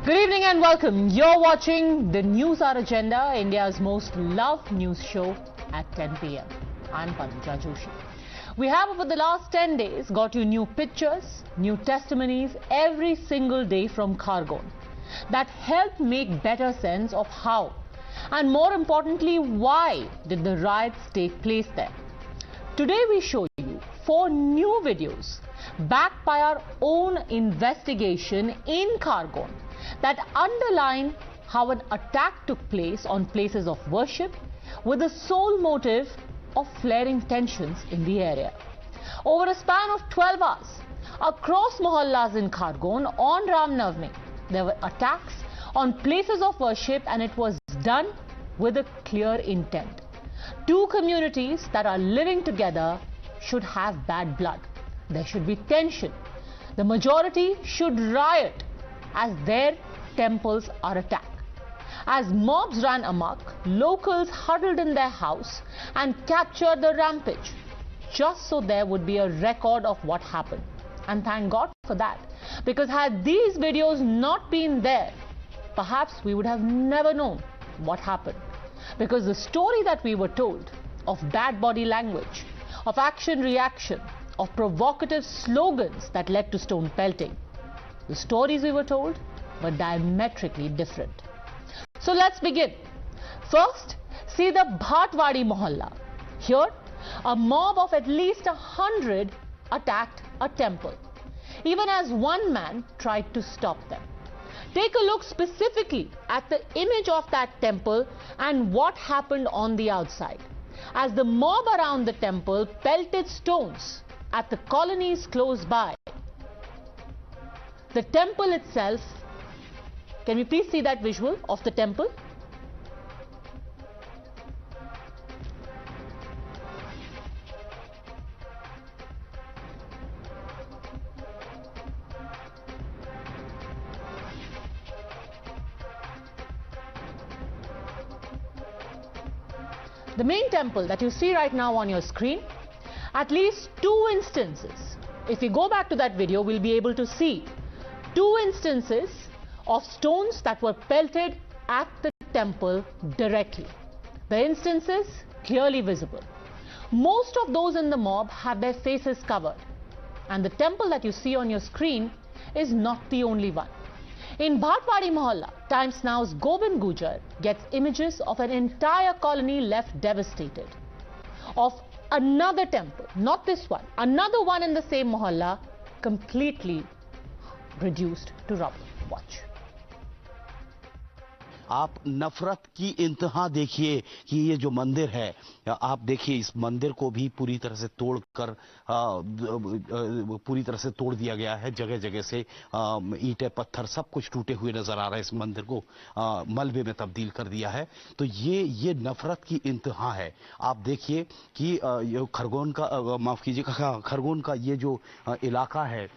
Good evening and welcome. You're watching the News Hour Agenda, India's most loved news show at 10 p.m. I'm Panuja Joshi. We have over the last 10 days got you new pictures, new testimonies every single day from Khargone that help make better sense of how and more importantly why did the riots take place there. Today we show you 4 new videos backed by our own investigation in Khargone that underline how an attack took place on places of worship with the sole motive of flaring tensions in the area. Over a span of 12 hours, across mohallas in Khargone on Ram Navami, there were attacks on places of worship and it was done with a clear intent. 2 communities that are living together should have bad blood. There should be tension. The majority should riot as their temples are attacked. As mobs ran amok, locals huddled in their house and captured the rampage, just so there would be a record of what happened. And thank God for that, because had these videos not been there, perhaps we would have never known what happened. Because the story that we were told of bad body language, of action-reaction, of provocative slogans that led to stone pelting, the stories we were told were diametrically different. So let's begin. First, see the Bhatwadi Mohalla. Here, a mob of at least 100 attacked a temple, even as one man tried to stop them. Take a look specifically at the image of that temple and what happened on the outside, as the mob around the temple pelted stones at the colonies close by. The temple itself, can we please see that visual of the temple? The main temple that you see right now on your screen, at least 2 instances. If we go back to that video, we'll be able to see 2 instances of stones that were pelted at the temple directly. The instances clearly visible. Most of those in the mob have their faces covered, and the temple that you see on your screen is not the only one. In Bhatwadi Mohalla, Times Now's Gobind Gujar gets images of an entire colony left devastated, of another temple, not this one, another one in the same mohalla completely reduced to rubble. Watch. आप नफरत की इंतहा देखिए कि ये जो मंदिर है, आप देखिए इस मंदिर को भी पूरी तरह से तोड़ दिया गया है। जगह जगह से ईंटें पत्थर सब कुछ टूटे हुए नजर आ रहा है। इस मंदिर को मलबे में तब्दील कर दिया है। तो ये नफरत की इंतहा है। आप देखिए कि खरगोन का माफ कीजिएगा, खरगोन का ये जो इलाका है,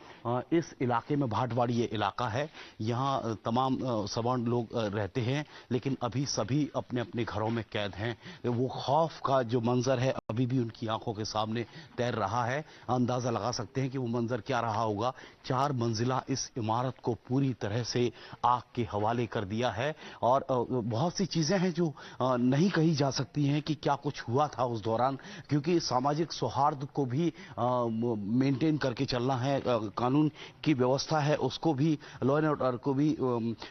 इस इलाके में भाटवाड़ी ये इलाका है। यहाँ तमाम सवर्ण लोग रहते हैं, लेकिन अभी सभी अपने अपने घरों में कैद हैं। वो खौफ का जो मंजर है अभी भी उनकी आंखों के सामने तैर रहा है। अंदाजा लगा सकते हैं कि वो मंजर क्या रहा होगा। 4 मंजिला इस इमारत को पूरी तरह से आग के हवाले कर दिया है और बहुत सी चीजें हैं जो नहीं कही जा सकती हैं कि क्या कुछ हुआ था उस दौरान, क्योंकि सामाजिक सौहार्द को भी मेंटेन करके चलना है। कानून की व्यवस्था है उसको भी, लॉ एंड ऑर्डर को भी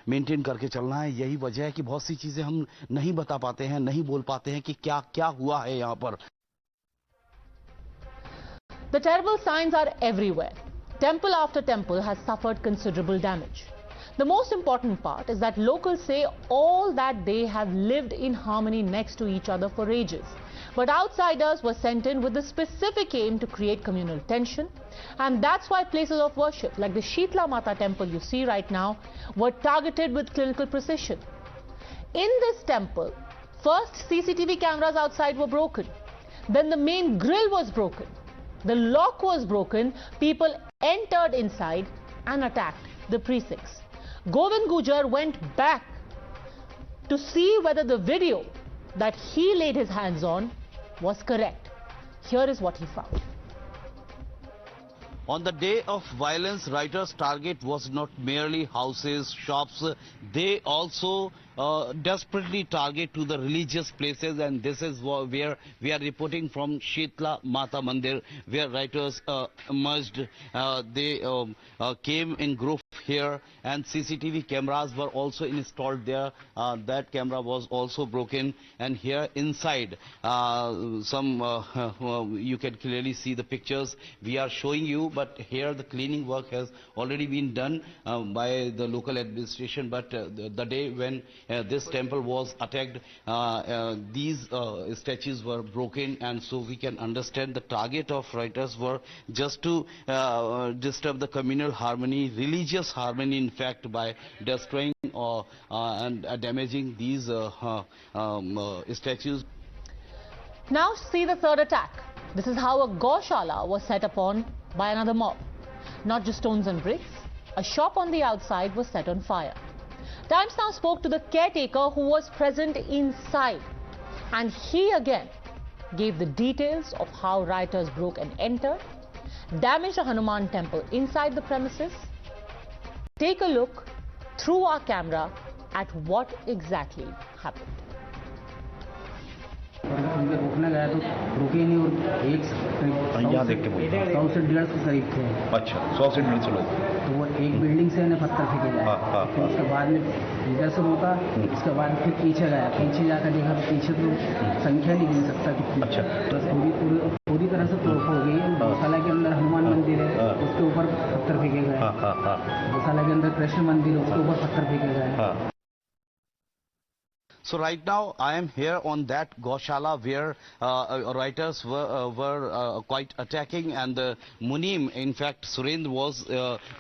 मेंटेन करके चलना है। यही वजह है कि बहुत सी चीजें हम नहीं बता पाते हैं, नहीं बोल पाते हैं कि क्या क्या हुआ है यहाँ पर। The terrible signs are everywhere. Temple after temple has suffered considerable damage. The most important part is that locals say all that they have lived in harmony next to each other for ages. But outsiders were sent in with the specific aim to create communal tension, and that's why places of worship like the Sheetla Mata temple you see right now were targeted with clinical precision. In this temple, first CCTV cameras outside were broken, then the main grill was broken, the lock was broken, people entered inside and attacked the precincts. Gobind Gujar went back to see whether the video that he laid his hands on was correct. Here is what he found. On the day of violence, writers' target was not merely houses, shops. They also desperately target to the religious places, and this is where we are reporting from Shitla Mata Mandir, where writers emerged. They came in group here, and CCTV cameras were also installed there. That camera was also broken, and here inside you can clearly see the pictures we are showing you, but here the cleaning work has already been done by the local administration. But the day when this temple was attacked, these statues were broken, and so we can understand the target of writers were just to disturb the communal harmony, religious harmony, in fact, by destroying and damaging these statues. Now see the third attack. This is how a Gaushala was set upon by another mob. Not just stones and bricks, a shop on the outside was set on fire. Times Now spoke to the caretaker who was present inside, and he again gave the details of how rioters broke and entered, damaged a Hanuman temple inside the premises. Take a look through our camera at what exactly happened. उनके रोकने गया तो रुके नहीं, और एक यहाँ देख के बोलिए। 100 से 150 के करीब थे। अच्छा, 100 से 150 लोग। तो वो एक बिल्डिंग से इन्हें पत्थर फेंके गए। फिर उसके बाद में इधर से रोका, उसके बाद फिर पीछे गया, पीछे जाकर देखा तो पीछे तो संख्या नहीं गिन सकता कितनी। अच्छा, बस पूरी तरह से तोड़फोड़ हो गई। गौशाला के अंदर हनुमान मंदिर है, उसके ऊपर पत्थर फेंके गए। गौशाला के अंदर कृष्ण मंदिर है, उसके ऊपर पत्थर फेंके गए। So right now I am here on that Gaushala where writers were quite attacking, and Munim, in fact Surendra, was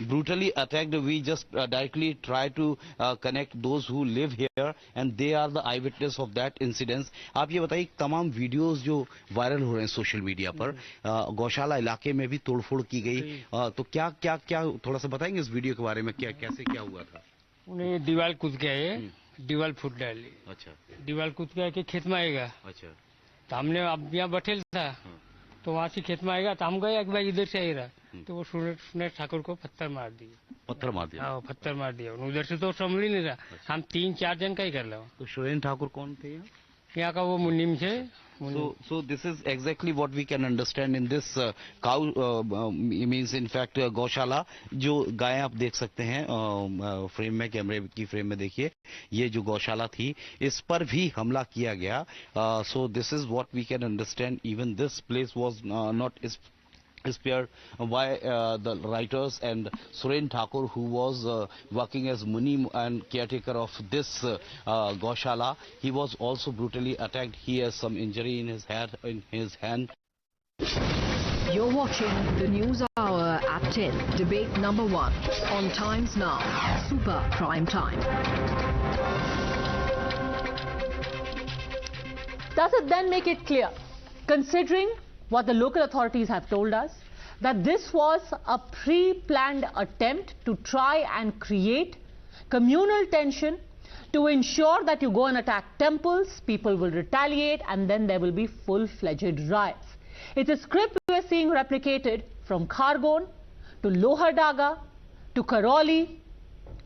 brutally attacked. We just directly try to connect those who live here, and they are the eyewitness of that incident. आप ये बताइए, तमाम videos जो viral हो रहे हैं social media पर, गौशाला इलाके में भी तोड़फोड़ की गई, तो क्या क्या क्या थोड़ा सा बताएंगे इस वीडियो के बारे में, क्या कैसे क्या हुआ था? उन्हें दीवार कूद गए, दीवार फूट डाली। अच्छा, दीवार कूद गया कि खेत में आएगा। अच्छा, तो हमने अब यहाँ बैठे था, तो वहाँ से खेत में आएगा, तो हम गए एक बार इधर से आएगा, तो वो सुरेश ठाकुर को पत्थर मार दिया। पत्थर मार दिया? हाँ, पत्थर मार दिया। उधर से तो संभल ही नहीं रहा। हम 3-4 जन का ही कर रहा। तो सुरेश ठाकुर कौन थे यहाँ का? वो मुनीम से। So this is exactly what we can understand in this cow means in fact गौशाला। जो गायें आप देख सकते हैं फ्रेम में, कैमरे की फ्रेम में देखिए, ये जो गौशाला थी इस पर भी हमला किया गया। So this is what we can understand. Even this place was not spared by the writers, and Surendra Thakur, who was working as Munim and caretaker of this Gaushala, he was also brutally attacked. He has some injury in his hand. You're watching the News Hour at 10, debate number 1 on Times Now, Super Prime Time. Does it then make it clear, considering what the local authorities have told us, that this was a pre-planned attempt to try and create communal tension to ensure that you go and attack temples, people will retaliate, and then there will be full-fledged riots? It's a script we are seeing replicated from Khargon to Lohardaga to Karoli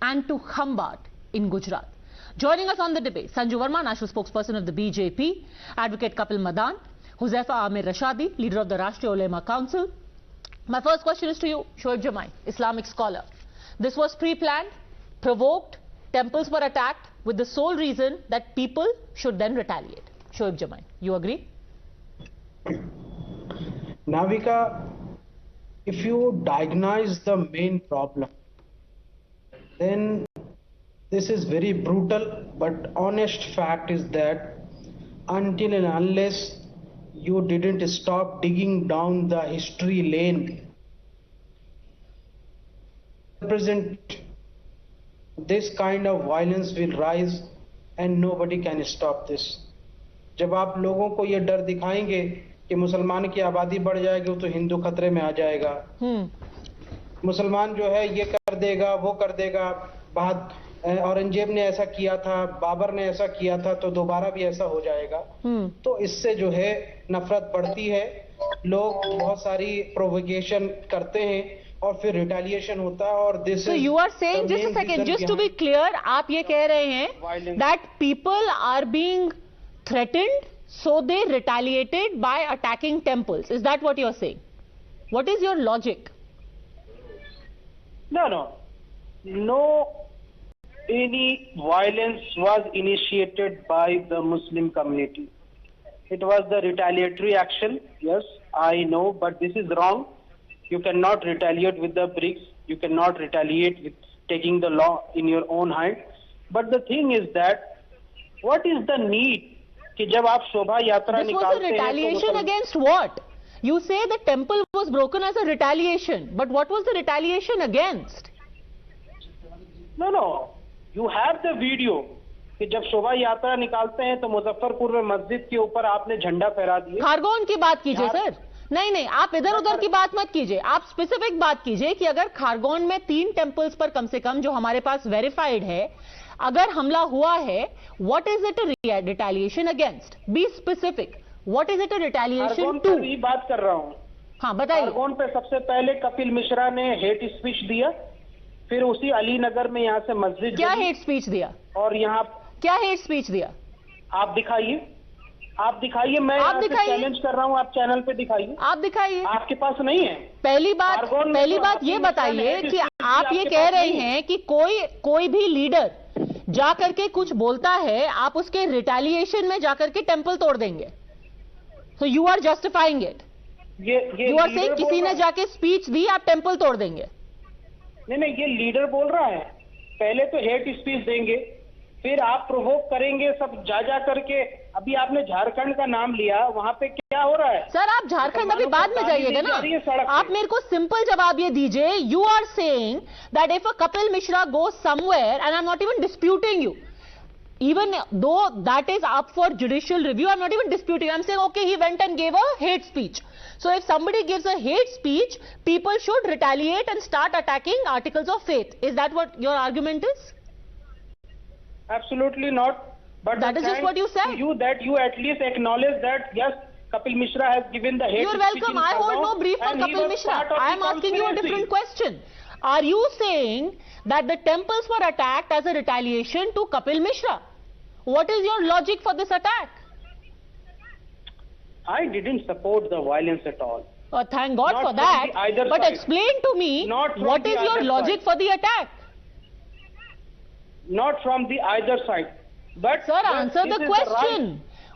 and to Khambhat in Gujarat. Joining us on the debate, Sanju Verma, national spokesperson of the BJP, Advocate Kapil Madan, Huzaifa Amir Rashadi, leader of the Rashtriya Ulema Council. My first question is to you, Shoaib Jamai, Islamic scholar. This was pre-planned, provoked, temples were attacked with the sole reason that people should then retaliate. Shoaib Jamai, you agree? Navika, if you diagnose the main problem, then this is very brutal, but honest fact is that until and unless you didn't stop digging down the history lane, present this kind of violence will rise and nobody can stop this. जब आप लोगों को ये डर दिखाएंगे कि मुसलमान की आबादी बढ़ जाएगी तो हिंदू खतरे में आ जाएगा, मुसलमान जो है ये कर देगा वो कर देगा, बाद औरंगजेब ने ऐसा किया था, बाबर ने ऐसा किया था, तो दोबारा भी ऐसा हो जाएगा, तो इससे जो है नफरत बढ़ती है लोग बहुत सारी प्रोवोकेशन करते हैं और फिर रिटेलिएशन होता है और this So you are saying, just a second, just to be clear, आप ये कह रहे हैं that people are being threatened, so they retaliated by attacking temples. Is that what you are saying? What is your logic? No, any violence was initiated by the Muslim community. It was the retaliatory action. Yes, I know, but this is wrong. You cannot retaliate with the bricks. You cannot retaliate with taking the law in your own hand. But the thing is that, what is the need कि जब आप शोभा यात्रा This was a निकालते हैं retaliation तो against what? You say the temple was broken as a retaliation, but what was the retaliation against? No, you have the video कि जब शोभा यात्रा निकालते हैं तो मुजफ्फरपुर में मस्जिद के ऊपर आपने झंडा फहरा दिए। खारगोन की बात कीजिए सर। नहीं, आप इधर उधर की बात मत कीजिए, आप स्पेसिफिक बात कीजिए कि अगर खारगोन में 3 टेम्पल्स पर कम से कम जो हमारे पास वेरीफाइड है, अगर हमला हुआ है, what is it a retaliation against? Be specific, what is it a retaliation to? मैं बात कर रहा हूँ। हाँ बताइए। खारगोन पे सबसे पहले कपिल मिश्रा ने हेट स्पीच दिया, फिर उसी अली नगर में यहाँ से मस्जिद क्या हेट स्पीच दिया? और यहाँ क्या हेट स्पीच दिया? आप दिखाइए, मैं चैलेंज कर रहा हूँ, आप चैनल पे दिखाइए। आप दिखाइए। आपके पास नहीं है। पहली बात ये बताइए कि आप ये कह रहे हैं कि कोई भी लीडर जाकर के कुछ बोलता है, आप उसके रिटेलिएशन में जाकर के टेंपल तोड़ देंगे। So you are justifying it. You are saying किसी ने जाके स्पीच दी, आप टेंपल तोड़ देंगे। नहीं, ये लीडर बोल रहा है। पहले तो हेट स्पीच देंगे, फिर आप प्रोवोक करेंगे सब जा करके। अभी आपने झारखंड का नाम लिया, वहां पे क्या हो रहा है? सर आप झारखंड अभी बाद में जाइएगा ना। आप मेरे को सिंपल जवाब ये दीजिए। You are saying that if a Kapil Mishra goes somewhere, and I am not even disputing you, even though that is up for judicial review, I'm not even disputing. I'm saying, okay, he went and gave a hate speech. So if somebody gives a hate speech, people should retaliate and start attacking articles of faith. Is that what your argument is? Absolutely not. But that is just what you said. That you at least acknowledge that, yes, Kapil Mishra has given the hate speech. You're welcome. I hold no brief on Kapil Mishra. I am asking you a different question. Are you saying that the temples were attacked as a retaliation to Kapil Mishra? What is your logic for this attack? I didn't support the violence at all. Oh, thank God for that. But explain to me, what is your logic for the attack? Not from the either side. But sir, answer the question.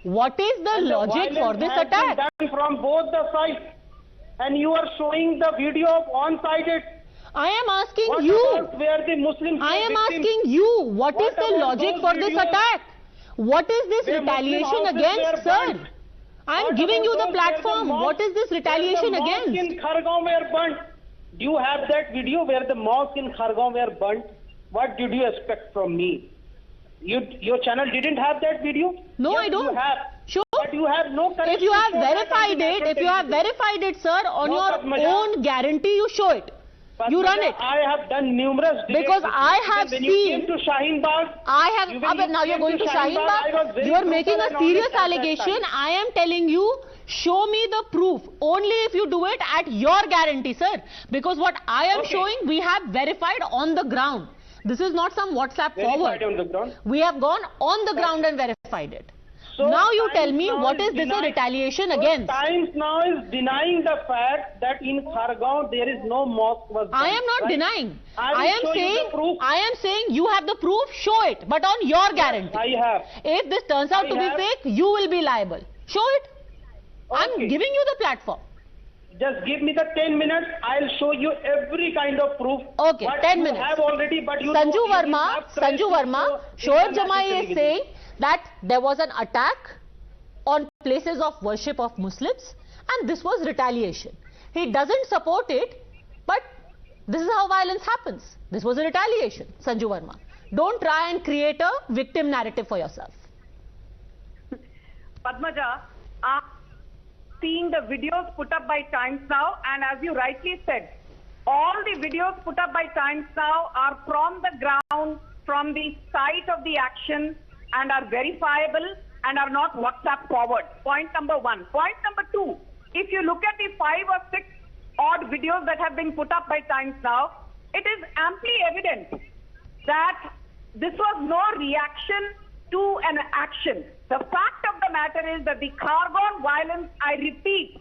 What is the logic for this attack? Done from both the sides. And you are showing the video of one-sided. I am asking you. Where the Muslims I am asking you, what is the logic for this attack? What is this retaliation against, sir? I am giving you the platform. What is this retaliation against? In Khargaon were burnt. Do you have that video where the mosque in Khargaon were burnt? What did you expect from me? Your channel didn't have that video? No, yes, I don't. You have. Sure. But you have no courage. If you have verified it, sir, on your own guarantee, you show it. You run it. I have done numerous debates. Because I have seen. You came to Shaheen Bagh. I have. Now you're going to Shaheen Bagh. You are making a serious allegation. I am telling you, show me the proof. Only if you do it at your guarantee, sir. Because what I am showing, we have verified on the ground. This is not some WhatsApp forward. On the ground. We have gone on the ground and verified it. So now you tell me, what is this a retaliation against? Times now is denying the fact that in Khargaon there is no mosque was done. I am not denying. I am saying you have the proof, show it, but on your guarantee. I have. If this turns out to be fake, you will be liable. Show it. I am giving you the platform. Just give me the 10 minutes. I'll show you every kind of proof. Okay, 10 minutes. You have already, but you Sanju Verma, Shoaib Jamai is saying that there was an attack on places of worship of Muslims and this was retaliation. He doesn't support it, but this is how violence happens. This was a retaliation, Sanju Verma. Don't try and create a victim narrative for yourself. Padmaja, seeing the videos put up by Times Now, and as you rightly said, all the videos put up by Times Now are from the ground, from the site of the action, and are verifiable and are not WhatsApp forward. Point number one. Point number two, if you look at the 5 or 6 odd videos that have been put up by Times Now, it is amply evident that this was no reaction to an action. The fact of the matter is that the Khargon violence, I repeat,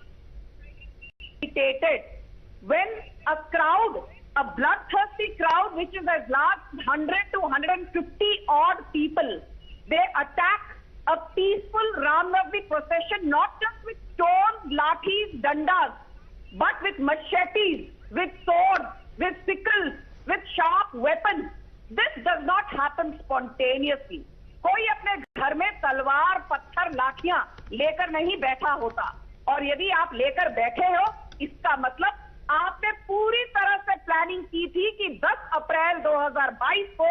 when a crowd, a bloodthirsty crowd which is as large as 100 to 150 odd people, they attack a peaceful Ram Navami procession, not just with stones, lathis, dandas, but with machetes, with swords, with sickles, with sharp weapons. This does not happen spontaneously. कोई अपने घर में तलवार, पत्थर, लाठियां लेकर नहीं बैठा होता, और यदि आप लेकर बैठे हो, इसका मतलब आपने पूरी तरह से प्लानिंग की थी कि 10 अप्रैल 2022 को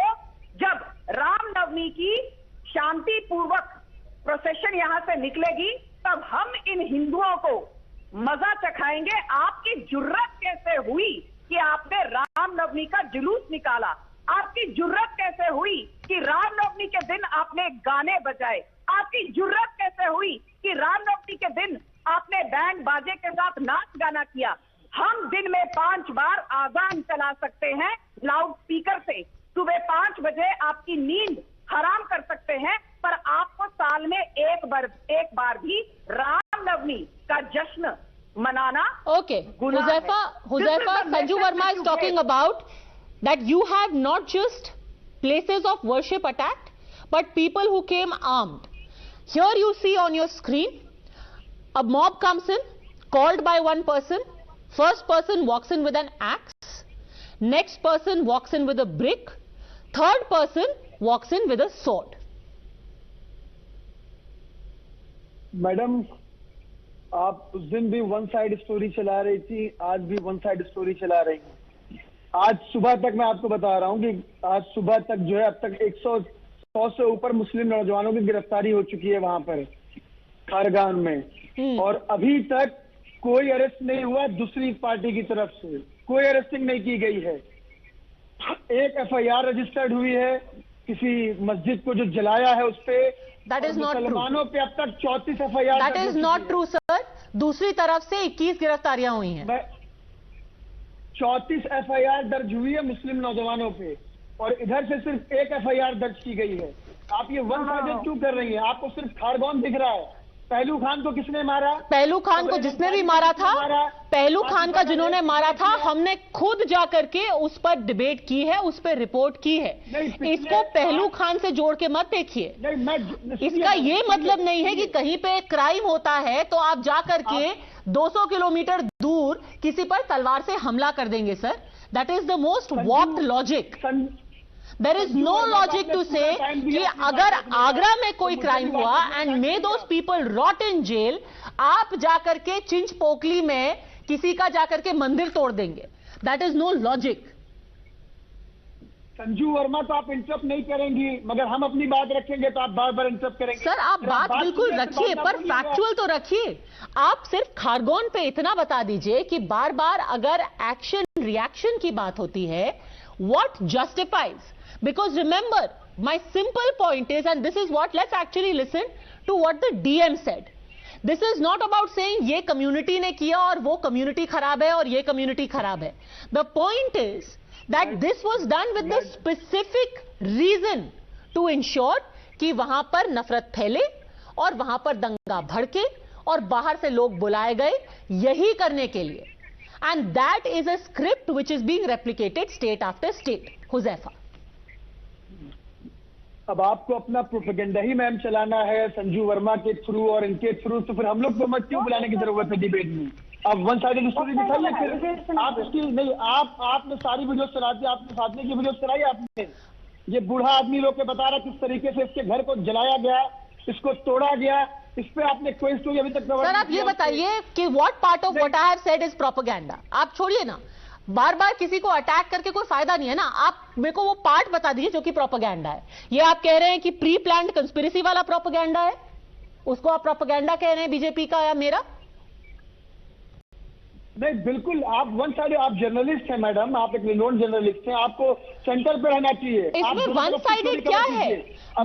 जब रामनवमी की शांतिपूर्वक प्रोसेशन यहां से निकलेगी, तब हम इन हिंदुओं को मजा चखाएंगे। आपकी जुर्रत कैसे हुई कि आपने रामनवमी का जुलूस निकाला? आपकी जुर्रत कैसे हुई कि रामनवमी के दिन आपने गाने बजाए? आपकी जुर्रत कैसे हुई कि रामनवमी के दिन आपने बैंड बाजे के साथ नाच गाना किया? हम दिन में 5 बार आजान चला सकते हैं लाउड स्पीकर से, सुबह 5 बजे आपकी नींद हराम कर सकते हैं, पर आपको साल में एक बार भी रामनवमी का जश्न मनाना Okay, Huzaifa, Sanju Verma is talking about that you have not just places of worship attacked, but people who came armed. Here you see on your screen, a mob comes in, called by one person. First person walks in with an axe. Next person walks in with a brick. Third person walks in with a sword. Madam, आप उस दिन भी one side story चला रही थी, आज भी one side story चला रही हैं। आज सुबह तक मैं आपको बता रहा हूं कि आज सुबह तक जो है अब तक 100 से ऊपर मुस्लिम नौजवानों की गिरफ्तारी हो चुकी है वहां पर खारगान में, और अभी तक कोई अरेस्ट नहीं हुआ। दूसरी पार्टी की तरफ से कोई अरेस्टिंग नहीं की गई है। एक FIR रजिस्टर्ड हुई है किसी मस्जिद को जो जलाया है उस पे। That is not true. मुसलमानों पे अब तक 34 FIR। That is not true, sir. दूसरी तरफ से 21 गिरफ्तारियां हुई हैं। 34 FIR दर्ज हुई है मुस्लिम नौजवानों पे, और इधर से सिर्फ एक FIR दर्ज की गई है। आप ये वन साइडेड क्यों कर रही हैं? आपको सिर्फ खारगौन दिख रहा है। पहलू खान को किसने मारा? पहलू खान को जिसने भी मारा था, पहलू खान का जिन्होंने मारा था, हमने खुद जाकर के उस पर डिबेट की है, उस पर रिपोर्ट की है। इसको पहलू खान से जोड़ के मत देखिए। इसका ये मतलब नहीं है कि कहीं पे क्राइम होता है तो आप जाकर के 200 किलोमीटर दूर किसी पर तलवार से हमला कर देंगे sir. That is the most warped logic. There is no logic to say कि अगर आगरा में कोई क्राइम हुआ and may those people rot in jail, आप जाकर के चिंच पोकली में किसी का जाकर के मंदिर तोड़ देंगे। That is no logic. Sanju Verma तो आप इंटरप्ट नहीं करेंगी, मगर हम अपनी बात रखेंगे तो आप बार बार इंटरप्ट करेंगे। सर आप बात बिल्कुल रखिए, पर फैक्चुअल तो रखिए। आप सिर्फ खारगौन पे इतना बता दीजिए कि बार बार अगर एक्शन रिएक्शन की बात होती है, what justifies? Because remember, my simple point is, and this is what, let's actually listen to what the DM said. This is not about saying ये community ने किया और वो community खराब है और ये community खराब है. The point is that this was done with the specific reason to ensure कि वहां पर नफरत फैले और वहां पर दंगा भड़के और बाहर से लोग बुलाए गए यही करने के लिए. And that is a script which is being replicated state after state. Huzaifa, अब आपको अपना प्रोपेगेंडा ही मैम चलाना है संजू वर्मा के थ्रू और इनके थ्रू, तो फिर हम लोग को मत क्यों बुलाने की जरूरत है डिबेट में? अब वन साइडेड स्टोरी दिखाइए फिर। आप इसकी नहीं, आपने सारी वीडियो चला दी, आपने साधने की वीडियो चलाई आपने। ये बूढ़ा आदमी लोग के बता रहा किस तरीके से इसके घर को जलाया गया, इसको तोड़ा गया, इस पे आपने कोई स्टोरी अभी तक कवर नहीं किया। सर आप ये बताइए कि what part of what I have said is propaganda? आप छोड़िए ना, बार बार किसी को अटैक करके कोई फायदा नहीं है ना। आप मेरे को वो पार्ट बता दीजिए जो कि प्रोपेगेंडा है। ये आप कह रहे हैं कि प्री प्लान्ड कंस्पिरेसी वाला प्रोपेगेंडा है, उसको आप प्रोपेगेंडा कह रहे हैं बीजेपी का या मेरा? नहीं बिल्कुल, आप वन साइड, आप जर्नलिस्ट हैं मैडम, आप एक रिनोन जर्नलिस्ट हैं, आपको सेंटर पे रहना चाहिए। इसमें वन साइडेड क्या है?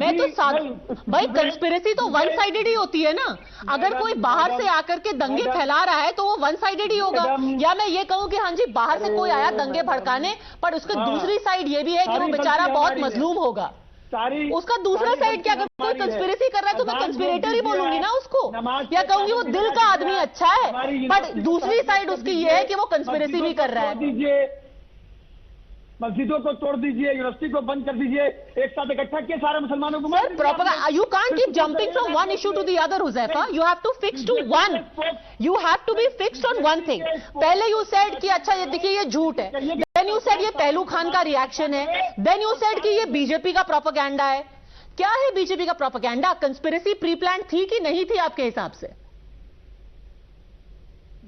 मैं तो भाई कंस्पिरेसी तो वन साइडेड ही होती है ना। अगर कोई बाहर से आकर के दंगे फैला रहा है तो वो वन साइडेड ही होगा। या मैं ये कहूँ कि हाँ जी बाहर से कोई आया दंगे भड़काने, पर उसकी दूसरी साइड ये भी है कि वो बेचारा बहुत मजलूम होगा। उसका दूसरा साइड क्या, अगर कोई कंस्पिरेसी कर रहा है तो मैं कंस्पिरेटर ही बोलूंगी ना उसको, या कहूंगी वो दिल का आदमी अच्छा है, पर दूसरी साइड उसकी ये है कि वो कंस्पिरेसी भी कर रहा है। मस्जिदों को तोड़ दीजिए, यूनिवर्सिटी को बंद कर दीजिए, एक साथ इकट्ठा किए सारे मुसलमानों को। Sir, propaganda. You can't keep jumping from one issue to the other, Huzaifa. You have to fix to one. You have to be fixed on one thing. पहले you said कि अच्छा ये देखिए ये झूठ है, then you said ये पहलू खान का रिएक्शन है, then you said कि ये बीजेपी का प्रोपेगेंडा है। क्या है बीजेपी का प्रोपेगेंडा? कंस्पिरेसी प्री प्लान थी कि नहीं थी आपके हिसाब से?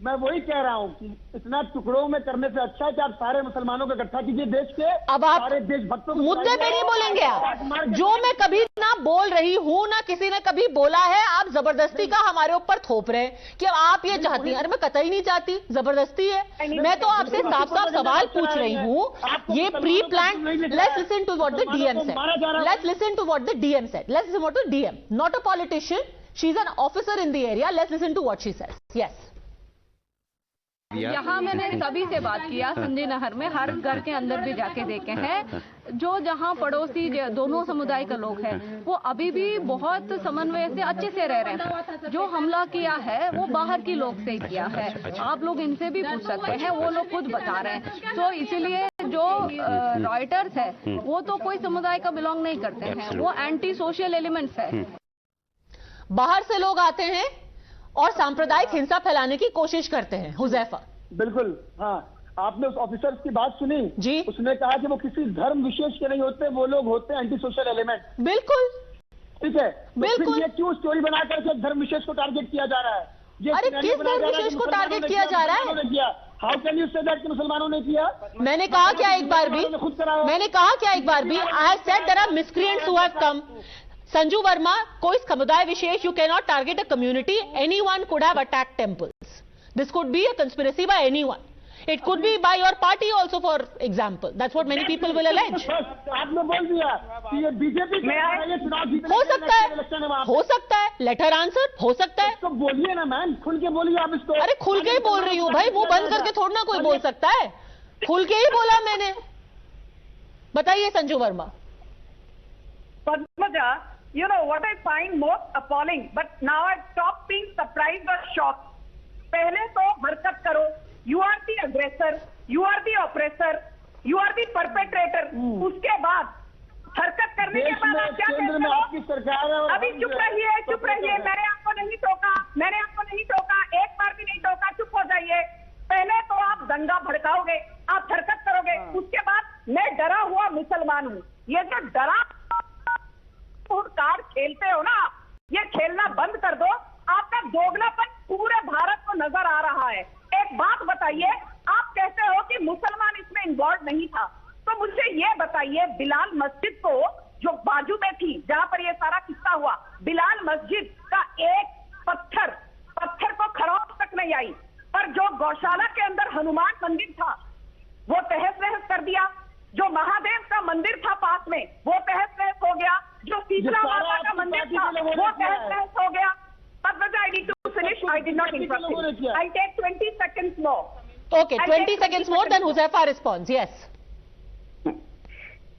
मैं वही कह रहा हूँ कि इतना टुकड़ों में करने से अच्छा है कि आप सारे मुसलमानों को इकट्ठा कीजिए देश के। अब आप सारे देशभक्तों को मुद्दे पे नहीं बोलेंगे आप। जो मैं कभी ना बोल रही हूं, ना किसी ने कभी बोला है, आप जबरदस्ती का हमारे ऊपर थोप रहे हैं कि आप ये चाहती हैं। अरे मैं कतई नहीं चाहती, जबरदस्ती है। मैं तो आपसे साफ साफ सवाल पूछ रही हूं, ये pre plan. Let's listen to what the DM said. Let's listen to what the DM said. Let's listen what the DM, not a politician, she is an officer in the area. Let's listen to what she said. Yes, यहाँ मैंने सभी से बात किया, संजय नहर में हर घर के अंदर भी जाके देखे हैं। जो जहाँ पड़ोसी दोनों समुदाय के लोग हैं वो अभी भी बहुत समन्वय से अच्छे से रह रहे हैं। जो हमला किया है वो बाहर के लोग से किया है। आप लोग इनसे भी पूछ सकते हैं, वो लोग खुद बता रहे हैं। तो इसीलिए जो रॉयटर्स है वो तो कोई समुदाय का बिलोंग नहीं करते हैं, वो एंटी सोशल एलिमेंट्स है। बाहर से लोग आते हैं और सांप्रदायिक हिंसा फैलाने की कोशिश करते हैं। हुजैफा, बिल्कुल, हाँ, आपने उस ऑफिसर की बात सुनी जी? उसने कहा कि वो किसी धर्म विशेष के नहीं होते, वो लोग होते हैं एंटी सोशल एलिमेंट। बिल्कुल ठीक है, बिल्कुल। तो ये क्यों स्टोरी बना करके धर्म विशेष को टारगेट किया जा रहा है? अरे किस धर्म विशेष को टारगेट किया जा रहा है? How can you say that कि मुसलमानों ने किया? मैंने कहा क्या एक बार भी, मैंने कहा क्या एक बार भी, I said there are miscreants who have come. Sanju Verma, कोई समुदाय विशेष, you can not target a community. Anyone could have attacked temples. This could be a conspiracy by anyone. It could be by your party also, for example. That's what many people will allege. आपने बोल दिया कि ये BJP हो सकता है, हो सकता है। Let her answer. हो सकता है। तो बोलिए ना मैम, खुल के बोलिए आप इसको। अरे खुल के ही बोल रही हूँ भाई, मुंह बंद करके थोड़ा ना कोई बोल सकता है। खुल के ही बोला मैंने। बताइए Sanju Verma. Padmaja, you know what I find most appalling, but now I've stopped being surprised or shocked. पहले तो हरकत करो, you are the aggressor, you are the oppressor, you are the perpetrator. उसके बाद हरकत करने के बाद आप क्या कहते हो? आपकी सरकार है। अभी चुप रहिए, चुप रहिए। मैंने आपको नहीं टोका, मैंने आपको नहीं टोका, एक बार भी नहीं टोका। चुप हो जाइए। पहले तो आप दंगा भड़काओगे, आप हरकत करोगे, उसके बाद मैं डरा हुआ मुसलमान हूँ। ये जो डरा कार्ड खेलते हो ना, ये खेलना बंद कर दो। आपका दोगलापन पूरे भारत को नजर आ रहा है। एक बात बताइए, आप कहते हो कि मुसलमान इसमें इन्वॉल्व नहीं था, तो मुझे ये बताइए, बिलाल मस्जिद को जो बाजू में थी, जहां पर ये सारा किस्सा हुआ, बिलाल मस्जिद का एक पत्थर को खरोंच तक नहीं आई, पर जो गौशाला के अंदर हनुमान मंदिर था वो तहस नहस कर दिया। जो महादेव का मंदिर था पास में, वो तहस नहस हो गया। जो शीतला माता का मंदिर था वो तहस नहस हो गया। Padmaja, I need to finish. I did not interrupt you. I'll take 20 seconds more. Okay, 20 seconds more, then Huzaifa responds. Yes.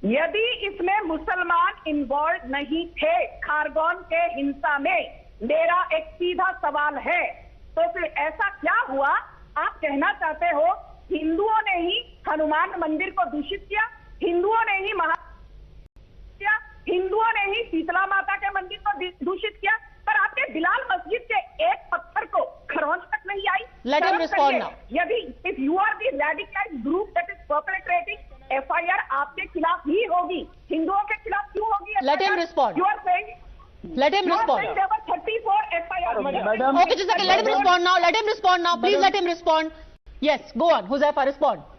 यदि इसमें मुसलमान इन्वॉल्व नहीं थे खारगोन के हिंसा में, मेरा एक सीधा सवाल है, तो फिर ऐसा क्या हुआ? आप कहना चाहते हो हिंदुओं ने ही हनुमान मंदिर को दूषित किया, हिंदुओं ने ही हिंदुओं ने ही शीतला माता के मंदिर को दूषित किया, पर आपके बिलाल मस्जिद के एक पत्थर को खरोंच तक नहीं आई। Let him respond now. यदि if you are the radicalized group that is perpetrating, FIR आपके खिलाफ ही होगी, हिंदुओं के खिलाफ क्यों होगी? Let him respond. You are saying. Let him respond. You are saying there were 34 FIR. Okay, just a second. Let him respond now. Let him respond now. Please let him respond. Yes, go on. Huzaifa, respond.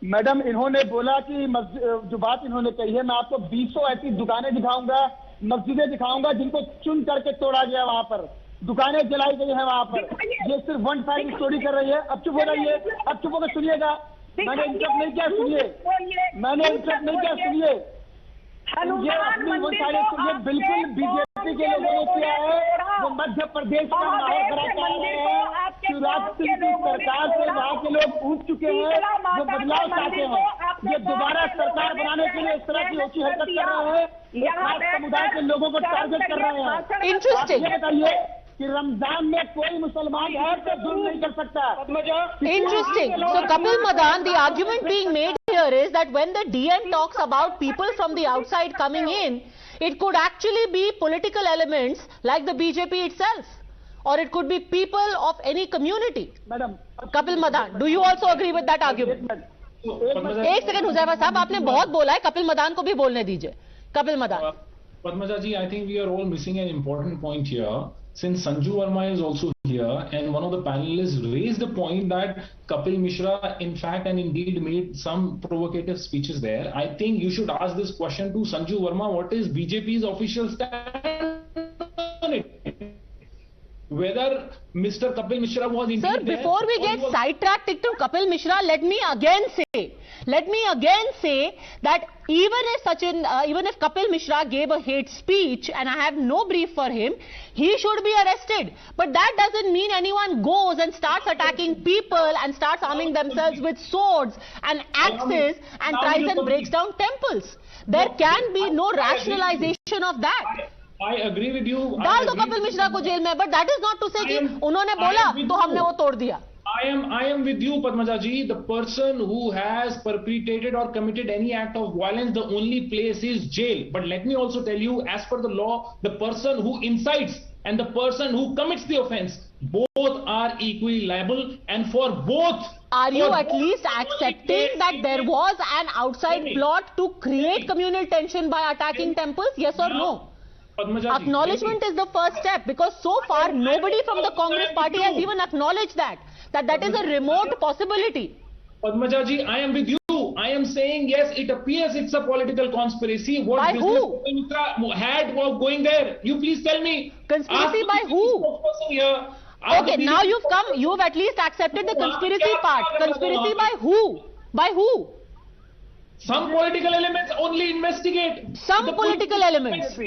Madam, इन्होंने बोला कि जो बात इन्होंने कही है, मैं आपको 200 ऐसी दुकानें दिखाऊंगा, मस्जिदें दिखाऊंगा जिनको चुन करके तोड़ा गया वहां पर। दुकानें जलाई गई है वहाँ पर। ये सिर्फ वन साइड स्टोरी कर रही है। अब चुप हो जाइए, अब चुप होकर सुनिएगा। मैंने इंटरप्ट नहीं किया, सुनिए। मैंने इंटरप्ट नहीं किया, सुनिए। ये अपनी वन साइड ये बिल्कुल बीजेपी के लोगों ने किया है। वो मध्य प्रदेश का माहौल खराब कर रहे हैं। शिवराज सिंह की सरकार से वहाँ के लोग ऊब चुके हैं, वो बदलाव चाहते हैं। ये दोबारा सरकार बनाने के लिए इस तरह की ऊंची हरकत कर रहे हैं। ये खास समुदाय के लोगों को टारगेट कर रहे हैं। Interesting. ये बताइए कि रमजान में कोई मुसलमान है तो जुल्म नहीं कर सकता। Interesting. So, Kapil Madan, the argument being made here is that when the DN talks about people from the outside coming in, it could actually be political elements like the BJP itself, or it could be people of any community. Madam Kapil Madan, do you also agree with that argument? एक second Huzaifa साहब, आपने बहुत बोला है, कपिल मदान को भी बोलने दीजिए। Kapil Madan. Padmaja ji, I think we are all missing an important point here. Since Sanju Verma is also here, and one of the panelists raised the point that Kapil Mishra, in fact and indeed, made some provocative speeches there. I think you should ask this question to Sanju Verma: what is BJP's official stand on it? Whether Mr. Kapil Mishra was indeed Sir, before we get sidetracked to Kapil Mishra, let me again say that even if Kapil Mishra gave a hate speech and I have no brief for him, he should be arrested. But that doesn't mean anyone goes and starts attacking people and starts arming themselves with swords and axes and tries and breaks down temples. There can be no rationalization of that. I agree with you. डाल दो कपिल मिश्रा को jail में, but that is not to say कि उन्होंने बोला तो हमने वो तोड़ दिया. I am with you, Padmaja ji. The person who has perpetrated or committed any act of violence, the only place is jail. But let me also tell you, as per the law, the person who incites and the person who commits the offense, both are equally liable, and for both. Are you at least accepting that there was an outside plot to create communal tension by attacking temples? Yes or no? Acknowledgement is the first step, because so far nobody from the Congress party has even acknowledged that is a remote possibility. Padmaja ji, I am with you. I am saying yes, it appears it's a political conspiracy. What by business who? Mishra had was going there? You please tell me. Conspiracy by who? Okay, now you've at least accepted the conspiracy part. Conspiracy by who? By who? Some political elements only investigate. Some political elements.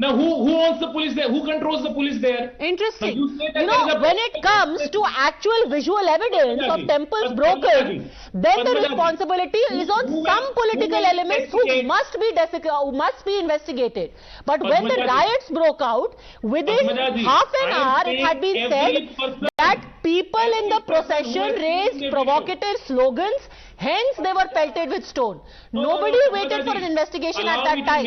Now, who owns the police there? Who controls the police there? Interesting. You know, when it comes to actual visual evidence of temples broken, then the responsibility is on some political elements who must be investigated. But when the riots broke out, within half an hour, it had been said that people in the procession raised provocative slogans. Hence, they were pelted with stone. Nobody waited for an investigation at that time.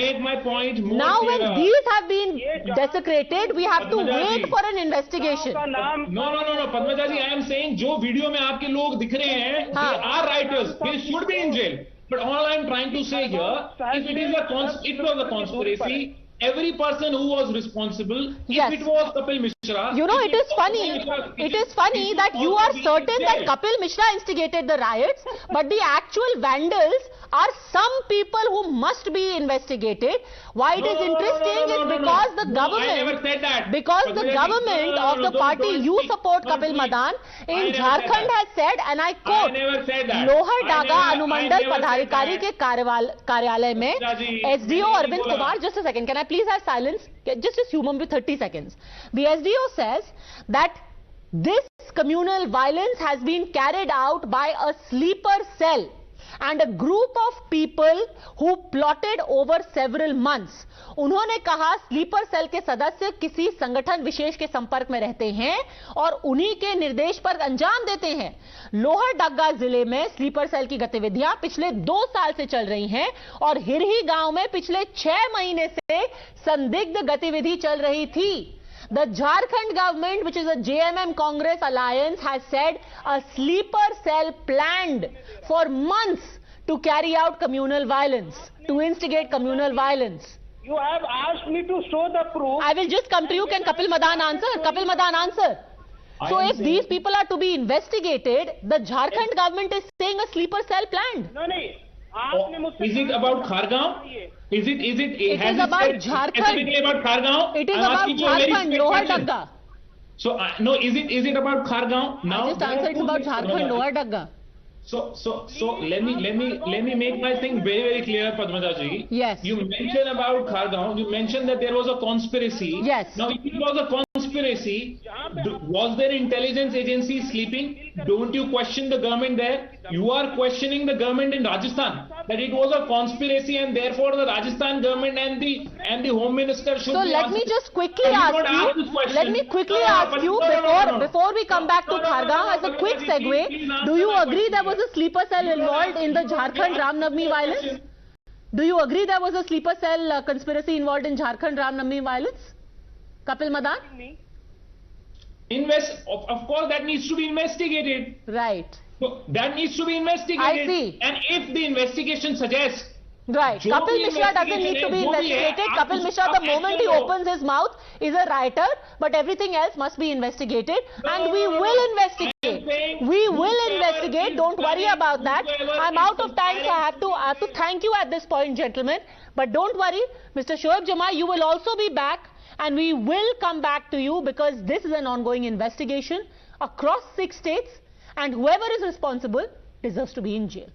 Now, when these have been desecrated, we have to wait for an investigation. No. Padmaja ji, I am saying, जो video में आपके लोग दिख रहे हैं, they are rioters. They should be in jail. But all I am trying to say here, if it was a conspiracy, every person who was responsible, yes. If it was Kapil Mishra... You know, it is funny that you are certain that Kapil Mishra instigated the riots, but the actual vandals are some people who must be investigated. Why it is interesting is because the government... I never said that. Because the government of the party you support, Kapil Madan, in Jharkhand has said, and I quote, लोहर डागा अनुमंडल पदाधिकारी के कार्यालय में SDO Arvind Kumar, just a second, can I please have silence? Just human with 30 seconds. The SDO says that this communal violence has been carried out by a sleeper cell and a group of people who plotted over several months. उन्होंने कहा sleeper cell के सदस्य किसी संगठन विशेष के संपर्क में रहते हैं और उन्हीं के निर्देश पर अंजाम देते हैं. लोहरदगा जिले में स्लीपर सेल की गतिविधियां पिछले 2 साल से चल रही हैं और हिरही गांव में पिछले 6 महीने से संदिग्ध गतिविधि चल रही थी. The Jharkhand government, which is a JMM Congress alliance, has said a sleeper cell planned for months to carry out communal violence, to instigate communal violence. You have asked me to show the proof. I will just come to you. Can Kapil Madan answer? Kapil Madan answer. So if these people are to be investigated, the Jharkhand government is saying a sleeper cell planned. No. Is it about Khargaon? It is about Jharkhand. Specifically about Khargaon? It is about Jharkhand, Lohardagga. So no, is it about Khargaon? Now I just answered it's about Jharkhand, Lower Dagga. So let me make my thing very clear, Padmaja ji. Yes. You mentioned about Khargaon. You mentioned that there was a conspiracy. Yes. Now, if it was a conspiracy, was there intelligence agency sleeping? Don't you question the government there? You are questioning the government in Rajasthan that it was a conspiracy, and therefore the Rajasthan government and the Home Minister should. So let me just quickly ask you. Let me quickly ask you before we come back to Khargaon as a quick segue. Do you agree there was a sleeper cell involved in the Jharkhand Ramnavami violence? Do you agree there was a sleeper cell conspiracy involved in Jharkhand Ramnavami violence? Kapil Madan? Of course, that needs to be investigated. Right. So that needs to be investigated. I see. And if the investigation suggests. Right. Kapil Mishra doesn't need to be investigated. Kapil Mishra, the moment he opens his mouth, is a writer, but everything else must be investigated. And we will investigate. We will investigate. Don't worry about that. I'm out of time, so I have to thank you at this point, gentlemen. But don't worry, Mr. Shoaib Jamai, you will also be back, and we will come back to you because this is an ongoing investigation across 6 states, and whoever is responsible deserves to be in jail.